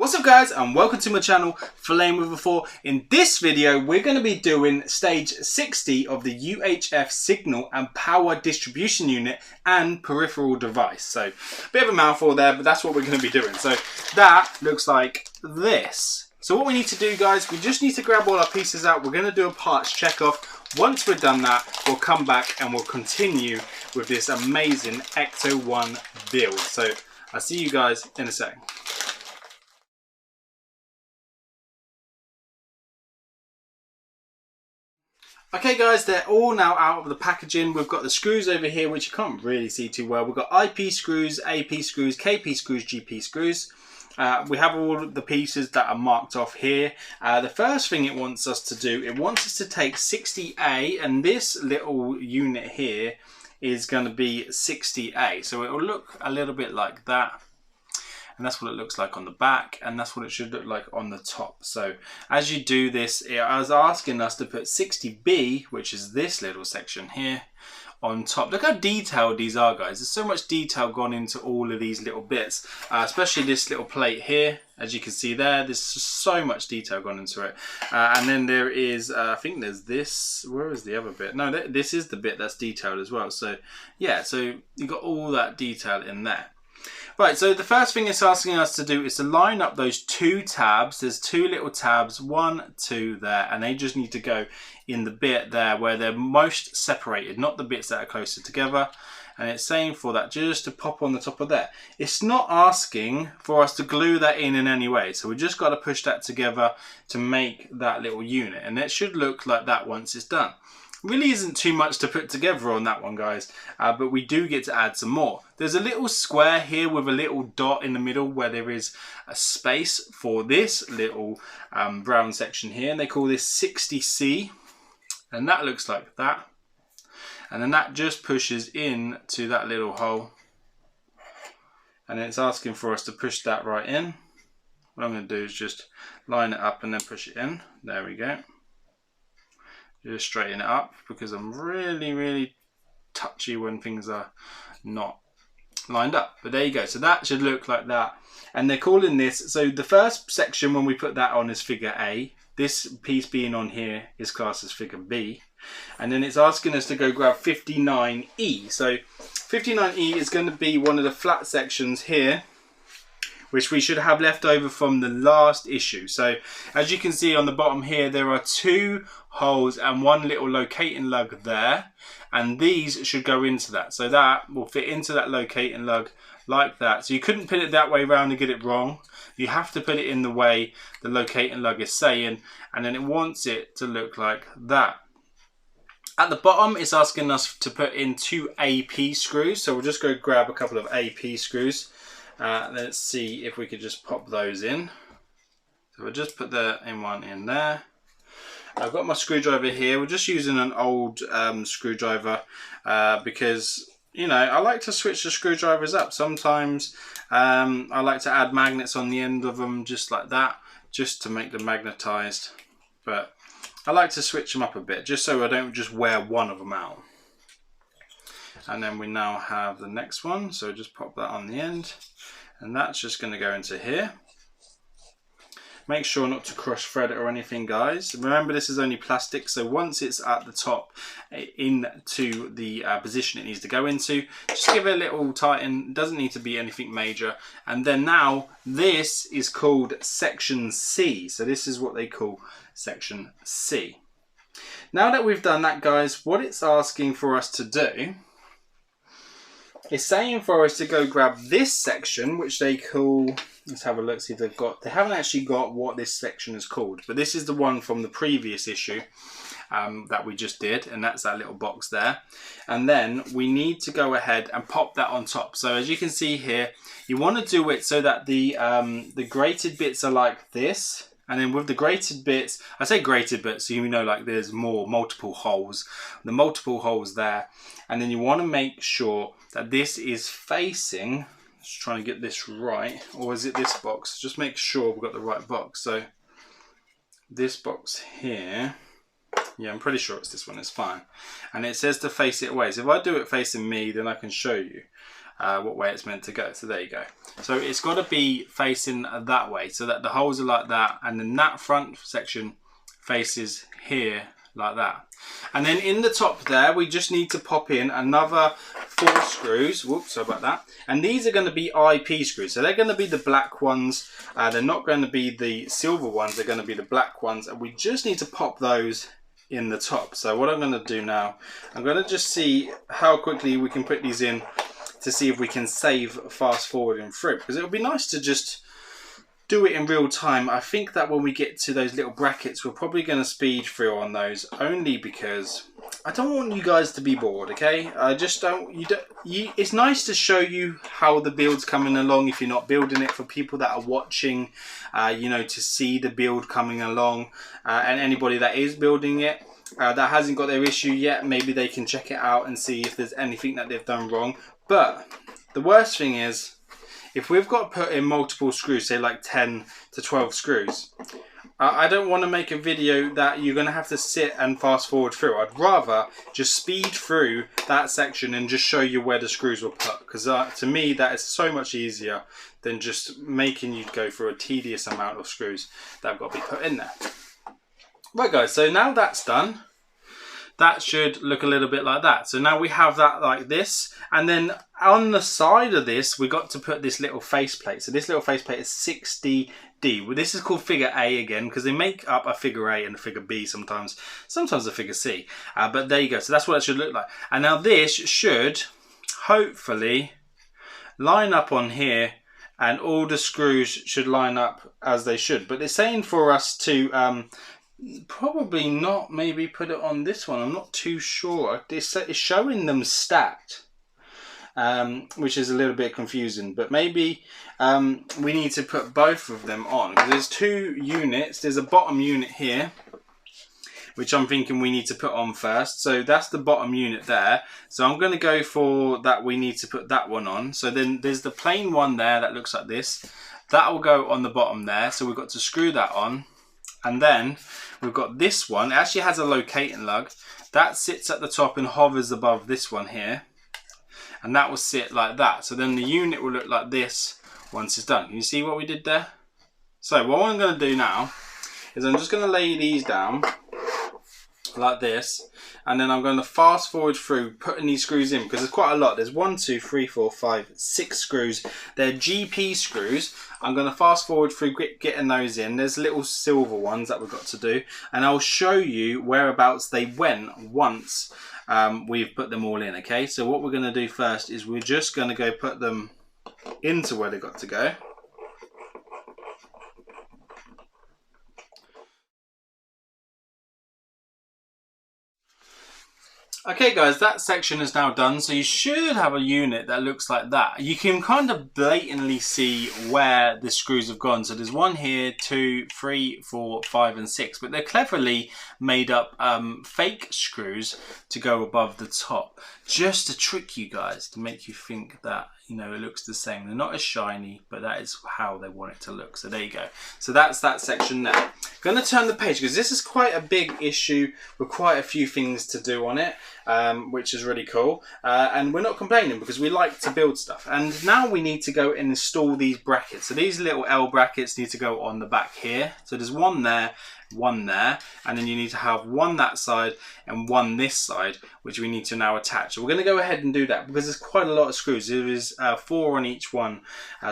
What's up guys, and welcome to my channel, Flame with a 4. In this video we're going to be doing stage 60 of the UHF signal and power distribution unit and peripheral device. So a bit of a mouthful there, but that's what we're going to be doing. So that looks like this. So what we need to do guys, we just need to grab all our pieces out. We're going to do a parts check off. Once we've done that, we'll come back and we'll continue with this amazing Ecto-1 build. So I'll see you guys in a second. Okay guys, they're all now out of the packaging. We've got the screws over here, which you can't really see too well. We've got IP screws, AP screws, KP screws, GP screws. We have all the pieces that are marked off here. The first thing it wants us to do, it wants us to take 60A, and this little unit here is going to be 60A. So it will look a little bit like that. And that's what it looks like on the back, and that's what it should look like on the top. So as you do this, it was asking us to put 60B, which is this little section here, on top. Look how detailed these are, guys. There's so much detail gone into all of these little bits, especially this little plate here. As you can see there, there's so much detail gone into it. And then there is, I think there's this, where is the other bit? No, this is the bit that's detailed as well. So yeah, so you've got all that detail in there. Right, so the first thing it's asking us to do is to line up those two tabs. There's two little tabs, 1, 2 there, and they just need to go in the bit there where they're most separated, not the bits that are closer together. And it's saying for that just to pop on the top of there. It's not asking for us to glue that in any way, so we just got to push that together to make that little unit, and it should look like that once it's done. Really isn't too much to put together on that one guys, but we do get to add some more. There's a little square here with a little dot in the middle where there is a space for this little brown section here, and they call this 60C, and that looks like that. And then that just pushes in to that little hole, and it's asking for us to push that right in. What I'm going to do is just line it up and then push it in. There we go. Just straighten it up because I'm really touchy when things are not lined up. But there you go. So that should look like that. And they're calling this, so the first section when we put that on is figure A. This piece being on here is classed as figure B. And then it's asking us to go grab 59E. So 59E is going to be one of the flat sections here, which we should have left over from the last issue. So as you can see on the bottom here, there are two holes and one little locating lug there, and these should go into that. So that will fit into that locating lug like that. So you couldn't put it that way around and get it wrong. You have to put it in the way the locating lug is saying, and then it wants it to look like that. At the bottom, it's asking us to put in 2 AP screws. So we'll just go grab a couple of AP screws. Let's see if we could just pop those in. So we'll just put the one in there. I've got my screwdriver here. We're just using an old screwdriver because, you know, I like to switch the screwdrivers up. Sometimes I like to add magnets on the end of them just like that, just to make them magnetized. But I like to switch them up a bit just so I don't just wear one of them out. And then we now have the next one, so just pop that on the end, and that's just going to go into here. Make sure not to cross thread it or anything guys. Remember, this is only plastic, so once it's at the top into the position it needs to go into, just give it a little tighten. It doesn't need to be anything major. And then now this is called section C, so this is what they call section C. Now that we've done that guys, what it's asking for us to do, it's saying for us to go grab this section, which they call, let's have a look, see if they've got, they haven't actually got what this section is called, but this is the one from the previous issue that we just did, and that's that little box there. And then we need to go ahead and pop that on top. So as you can see here, you want to do it so that the grated bits are like this. And then with the grated bits, I say grated bits so you know like there's multiple holes. The multiple holes there. And then you want to make sure that this is facing, just trying to get this right, or is it this box? Just make sure we've got the right box. So this box here, yeah, I'm pretty sure it's this one, it's fine. And it says to face it away. So if I do it facing me, then I can show you. what way it's meant to go. So there you go. So it's got to be facing that way, so that the holes are like that, and then that front section faces here like that. And then in the top there, we just need to pop in another 4 screws. Whoops, sorry about that. And these are going to be IP screws. So they're going to be the black ones. They're not going to be the silver ones. They're going to be the black ones. And we just need to pop those in the top. So what I'm going to do now, I'm going to just see how quickly we can put these in to see if we can save fast forwarding through. Because it would be nice to just do it in real time. I think that when we get to those little brackets, we're probably going to speed through on those, only because I don't want you guys to be bored, okay? I just don't, it's nice to show you how the build's coming along if you're not building it, for people that are watching, you know, to see the build coming along, and anybody that is building it, that hasn't got their issue yet, maybe they can check it out and see if there's anything that they've done wrong. But the worst thing is, if we've got to put in multiple screws, say like 10 to 12 screws, I don't want to make a video that you're going to have to sit and fast forward through. I'd rather just speed through that section and just show you where the screws were put. Because to me, that is so much easier than just making you go through a tedious amount of screws that have got to be put in there. Right guys, so now that's done, that should look a little bit like that. So now we have that like this, and then on the side of this we got to put this little faceplate. So this little faceplate is 60D. Well, this is called figure A again, because they make up a figure A and a figure B sometimes a figure C, but there you go. So that's what it should look like. And now this should hopefully line up on here, and all the screws should line up as they should. But they're saying for us to probably not maybe put it on this one. I'm not too sure. It's showing them stacked, which is a little bit confusing, but maybe we need to put both of them on. There's 2 units. There's a bottom unit here, which I'm thinking we need to put on first. So that's the bottom unit there. So I'm going to go for that. We need to put that one on. So then there's the plain one there that looks like this. That will go on the bottom there. So we've got to screw that on. And then we've got this one. It actually has a locating lug. That sits at the top and hovers above this one here. And that will sit like that. So then the unit will look like this once it's done. Can you see what we did there? So what I'm going to do now is I'm just going to lay these down like this. And then I'm going to fast forward through putting these screws in, because there's quite a lot. There's 1, 2, 3, 4, 5, 6 screws. They're GP screws. I'm going to fast forward through getting those in. There's little silver ones that we've got to do, and I'll show you whereabouts they went once we've put them all in. Okay, so what we're going to do first is we're just going to go put them into where they got to go. Okay guys, that section is now done, so you should have a unit that looks like that. You can kind of blatantly see where the screws have gone. So there's 1 here, 2, 3, 4, 5 and 6, but they're cleverly made up fake screws to go above the top, just to trick you guys, to make you think that, you know, it looks the same. They're not as shiny, but that is how they want it to look. So there you go. So that's that section there. Going to turn the page, because this is quite a big issue with quite a few things to do on it, which is really cool. And we're not complaining, because we like to build stuff. And now we need to go and install these brackets. So these little L brackets need to go on the back here. So there's 1 there, 1 there, and then you need to have 1 that side and 1 this side, which we need to now attach. So we're going to go ahead and do that, because there's quite a lot of screws. There is 4 on each one,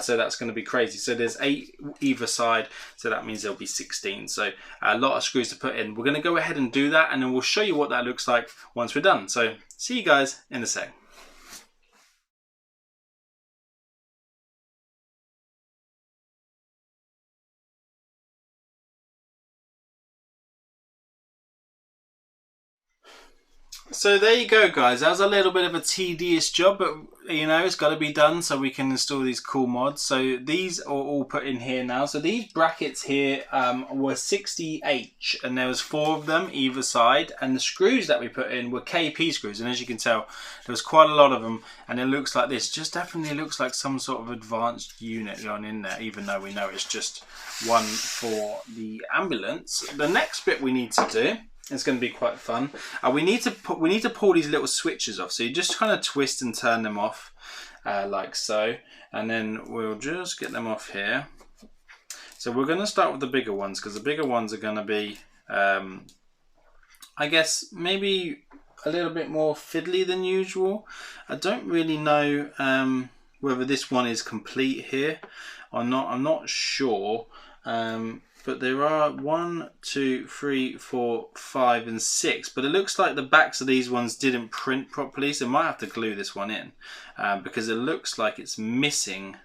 so that's going to be crazy. So there's 8 either side, so that means there'll be 16. So a lot of screws to put in. We're going to go ahead and do that, and then we'll show you what that looks like once we're done. So see you guys in a sec. So there you go guys, that was a little bit of a tedious job, but you know, it's got to be done so we can install these cool mods. So these are all put in here now. So these brackets here were 60H, and there was 4 of them either side, and the screws that we put in were KP screws, and as you can tell there was quite a lot of them, and it looks like this. Just definitely looks like some sort of advanced unit going in there, even though we know it's just one for the ambulance. The next bit we need to do It's going to be quite fun. We need to pull these little switches off. So you just kind of twist and turn them off like so. And then we'll just get them off here. So we're going to start with the bigger ones because the bigger ones are going to be, I guess, maybe a little bit more fiddly than usual. I don't really know whether this one is complete here or not. I'm not sure. But there are 1, 2, 3, 4, 5 and 6. But it looks like the backs of these ones didn't print properly. So I might have to glue this one in because it looks like it's missing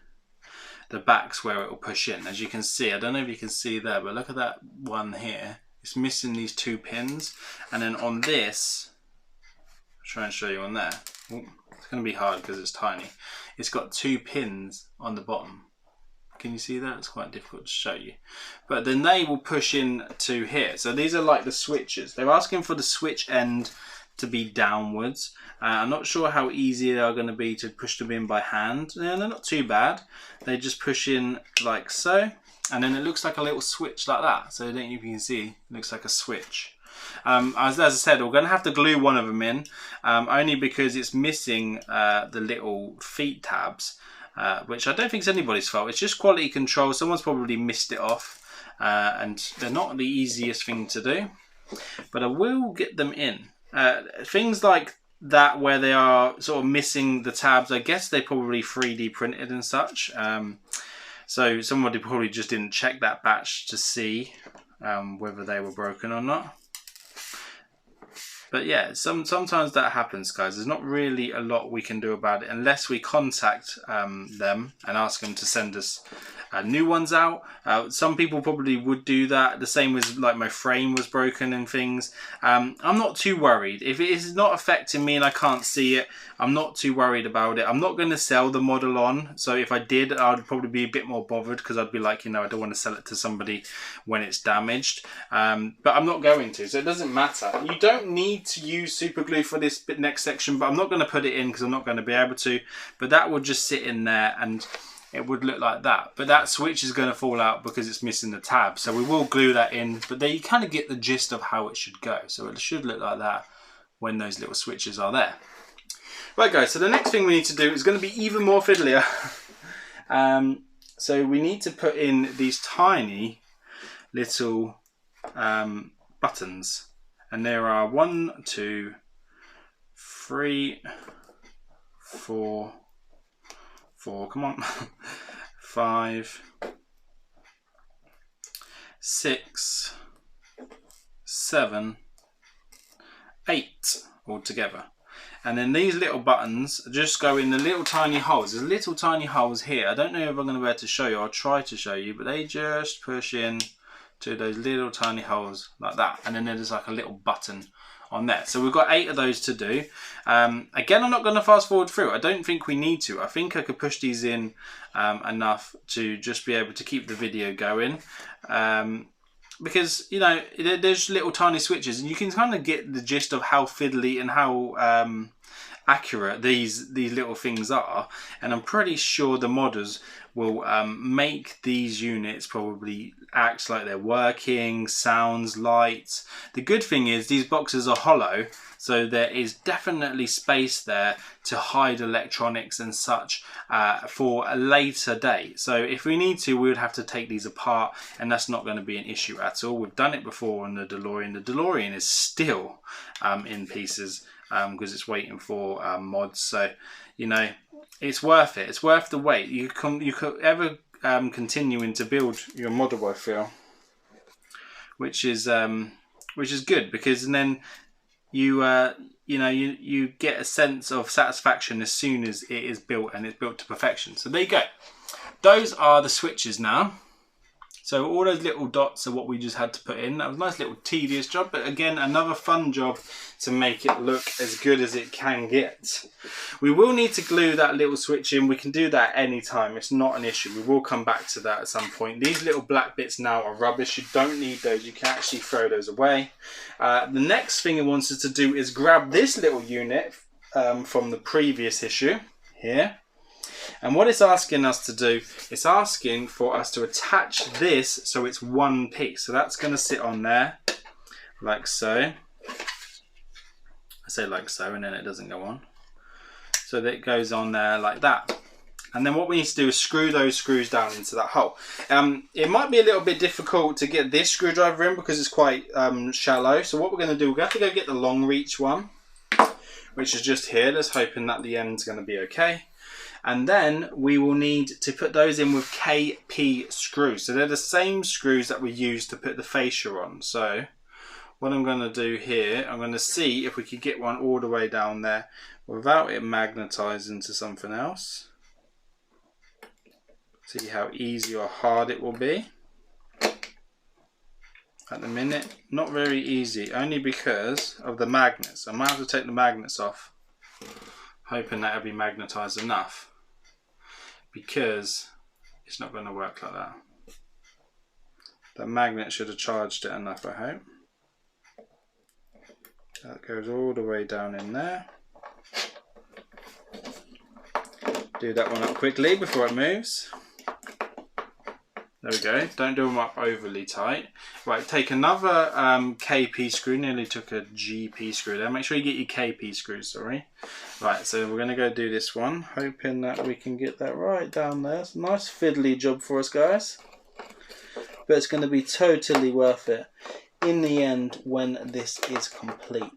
the backs where it will push in. As you can see, I don't know if you can see there, but look at that one here. It's missing these 2 pins. And then on this, I'll try and show you on there. Ooh, it's going to be hard because it's tiny. It's got 2 pins on the bottom. Can you see that? It's quite difficult to show you. But then they will push in to here. So these are like the switches. They're asking for the switch end to be downwards. I'm not sure how easy they are going to be to push them in by hand. They're not too bad. They just push in like so. And then it looks like a little switch like that. So I don't know if you can see. It looks like a switch. As I said, we're going to have to glue one of them in. Only because it's missing the little feet tabs. Which I don't think is anybody's fault. It's just quality control. Someone's probably missed it off. And they're not the easiest thing to do. But I will get them in. Things like that where they are sort of missing the tabs, I guess they probably 3D printed and such. So somebody probably just didn't check that batch to see whether they were broken or not. But yeah, sometimes that happens, guys. There's not really a lot we can do about it unless we contact them and ask them to send us new ones out. Some people probably would do that. The same as like my frame was broken and things. I'm not too worried. If it is not affecting me and I can't see it, I'm not too worried about it. I'm not going to sell the model on. So if I did, I'd probably be a bit more bothered because I'd be like, you know, I don't want to sell it to somebody when it's damaged. But I'm not going to, so it doesn't matter. You don't need to use super glue for this next section, but I'm not going to put it in because I'm not going to be able to. But that would just sit in there and it would look like that. But that switch is going to fall out because it's missing the tab. So we will glue that in, but there you kind of get the gist of how it should go. So it should look like that when those little switches are there. Right guys, so the next thing we need to do is going to be even more fiddlier. So we need to put in these tiny little buttons. And there are 1, 2, 3, 4, come on, 5, 6, 7, 8 altogether. And then these little buttons just go in the little tiny holes. There's little tiny holes here. I don't know if I'm going to be able to show you. I'll try to show you, but they just push in to those little tiny holes like that. And then there's like a little button on there. So we've got 8 of those to do. Again, I'm not going to fast forward through. I don't think we need to. I think I could push these in enough to just be able to keep the video going. Because, you know, there's little tiny switches and you can kind of get the gist of how fiddly and how accurate these little things are. And I'm pretty sure the modders will make these units probably act like they're working, sounds, lights. The good thing is these boxes are hollow, so there is definitely space there to hide electronics and such for a later date. So if we need to, we would have to take these apart, and that's not going to be an issue at all. We've done it before on the DeLorean. The DeLorean is still in pieces because it's waiting for mods. So, you know, it's worth it. It's worth the wait. You could ever continuing to build your model, I feel, which is good, because then you you get a sense of satisfaction as soon as it is built and it's built to perfection. So there you go. Those are the switches now. So all those little dots are what we just had to put in. That was a nice little tedious job, but again, another fun job to make it look as good as it can get. We will need to glue that little switch in. We can do that any time. It's not an issue. We will come back to that at some point. These little black bits now are rubbish. You don't need those. You can actually throw those away. The next thing it wants us to do is grab this little unit from the previous issue here. And what it's asking us to do, it's asking for us to attach this so it's one piece. So that's going to sit on there like so. I say like so and then it doesn't go on. So that it goes on there like that. And then what we need to do is screw those screws down into that hole. It might be a little bit difficult to get this screwdriver in because it's quite shallow. So what we're going to do, we're going to have to go get the long reach one, which is just here. Let's hoping that the end's going to be okay. And then we will need to put those in with KP screws. So they're the same screws that we use to put the fascia on. So what I'm going to do here, I'm going to see if we could get one all the way down there without it magnetizing to something else. See how easy or hard it will be. At the minute, not very easy, only because of the magnets. I might have to take the magnets off, hoping that it'll be magnetized enough, because it's not going to work like that. The magnet should have charged it enough, I hope. That goes all the way down in there. Do that one up quickly before it moves. There we go. Don't do them up overly tight. Right, take another KP screw. Nearly took a GP screw there. Make sure you get your KP screws, sorry. Right, so we're going to go do this one, hoping that we can get that right down there. It's a nice fiddly job for us, guys. But it's going to be totally worth it in the end when this is complete.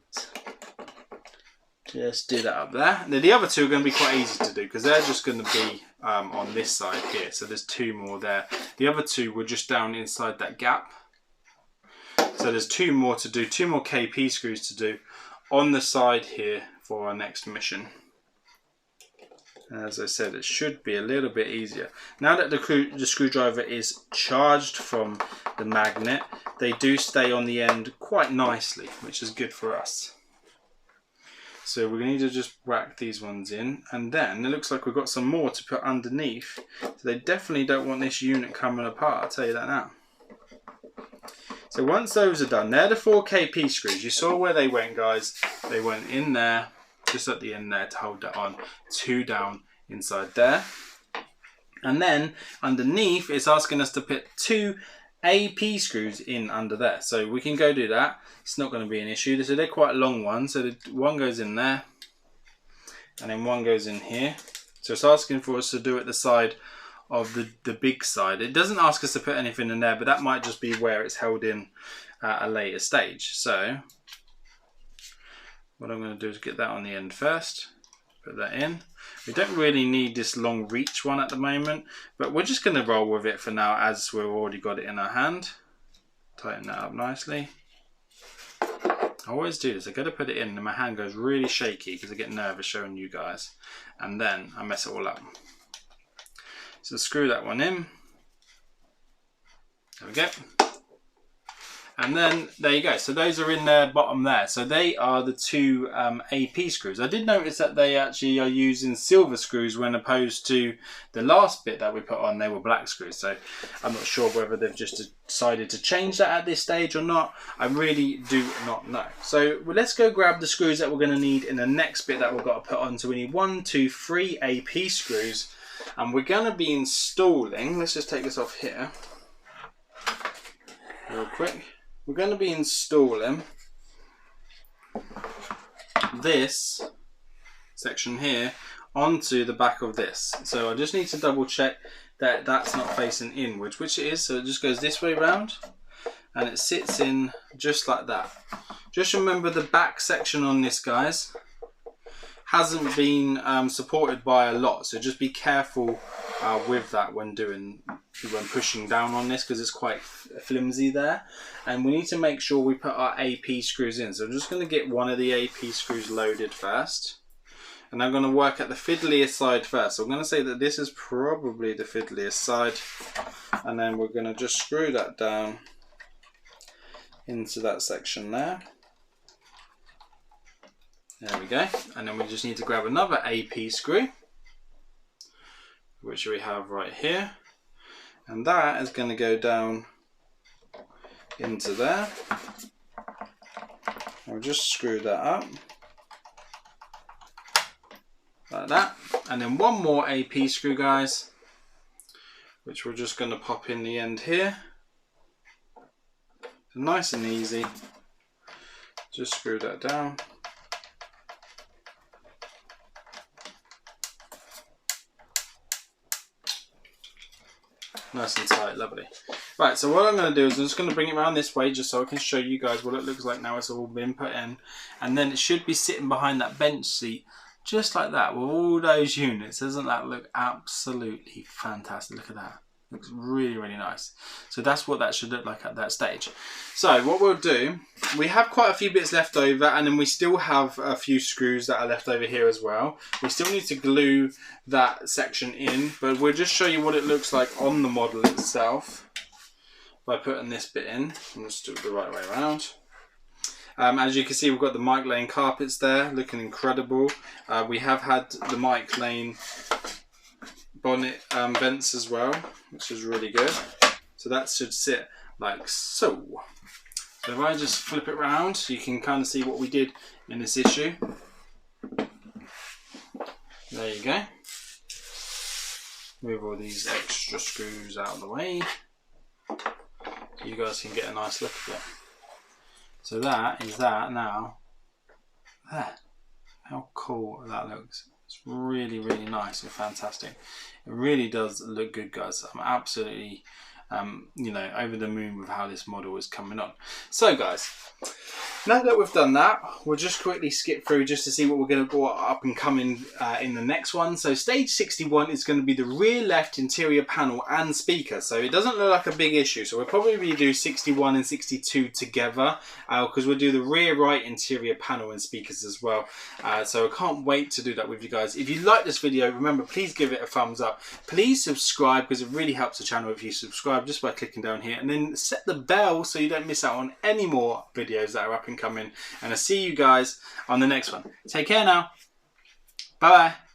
Just do that up there. Now, the other two are going to be quite easy to do because they're just going to be on this side here. So there's two more there. The other two were just down inside that gap. So there's two more to do, two more KP screws to do on the side here for our next mission. And as I said, it should be a little bit easier. Now that the screwdriver is charged from the magnet, they do stay on the end quite nicely, which is good for us. So we're going to need to just whack these ones in, and then it looks like we've got some more to put underneath. So they definitely don't want this unit coming apart, I'll tell you that now. So once those are done, they're the 4 KP screws. You saw where they went, guys. They went in there, just at the end there to hold that on. 2 down inside there. And then underneath, it's asking us to put 2 AP screws in under there. So we can go do that. It's not going to be an issue. So they're quite long ones. So one goes in there, and then one goes in here. So it's asking for us to do it the side of the big side. It doesn't ask us to put anything in there, but that might just be where it's held in at a later stage. So what I'm going to do is get that on the end first. Put that in. We don't really need this long reach one at the moment, but we're just going to roll with it for now as we've already got it in our hand. Tighten that up nicely. I always do this. I got to put it in and my hand goes really shaky because I get nervous showing you guys, and then I mess it all up. So screw that one in. There we go. And then there you go. So those are in their bottom there. So they are the 2 AP screws. I did notice that they actually are using silver screws when opposed to the last bit that we put on, they were black screws. So I'm not sure whether they've just decided to change that at this stage or not. I really do not know. So let's go grab the screws that we're going to need in the next bit that we've got to put on. So we need 1, 2, 3 AP screws. And we're going to be installing, let's just take this off here real quick. We're going to be installing this section here onto the back of this. So I just need to double check that that's not facing inwards, which it is. So it just goes this way round and it sits in just like that. Just remember the back section on this, guys, hasn't been supported by a lot, so just be careful with that when pushing down on this, because it's quite flimsy there. And we need to make sure we put our AP screws in. So I'm just going to get one of the AP screws loaded first, and I'm going to work at the fiddliest side first. So I'm going to say that this is probably the fiddliest side, and then we're going to just screw that down into that section there. There we go. And then we just need to grab another AP screw, which we have right here. And that is going to go down into there. I'll just screw that up. Like that. And then one more AP screw, guys, which we're just going to pop in the end here. Nice and easy. Just screw that down. Nice and tight, lovely. Right, so what I'm going to do is I'm just going to bring it around this way just so I can show you guys what it looks like now it's all been put in. And then it should be sitting behind that bench seat just like that with all those units. Doesn't that look absolutely fantastic? Look at that. Looks really, really nice. So that's what that should look like at that stage. So what we'll do, we have quite a few bits left over, and then we still have a few screws that are left over here as well. We still need to glue that section in, but we'll just show you what it looks like on the model itself by putting this bit in. Let's do it the right way around. As you can see, we've got the mic lane carpets there, looking incredible. We have had the mic lane bonnet vents as well, which is really good. So that should sit like so. So if I just flip it around, you can kind of see what we did in this issue. There you go. Move all these extra screws out of the way so you guys can get a nice look at it. So that is that now. There. How cool that looks. It's really, really nice and fantastic. It really does look good, guys. I'm absolutely, you know, over the moon with how this model is coming on. So, guys, now that we've done that, we'll just quickly skip through just to see what we're going to go up and coming in the next one. So, stage 61 is going to be the rear left interior panel and speaker. So, it doesn't look like a big issue. So, we'll probably do 61 and 62 together because we'll do the rear right interior panel and speakers as well. So, I can't wait to do that with you guys. If you like this video, remember, please give it a thumbs up. Please subscribe because it really helps the channel if you subscribe just by clicking down here, and then set the bell so you don't miss out on any more videos that are up and coming. And I'll see you guys on the next one. Take care now. Bye bye.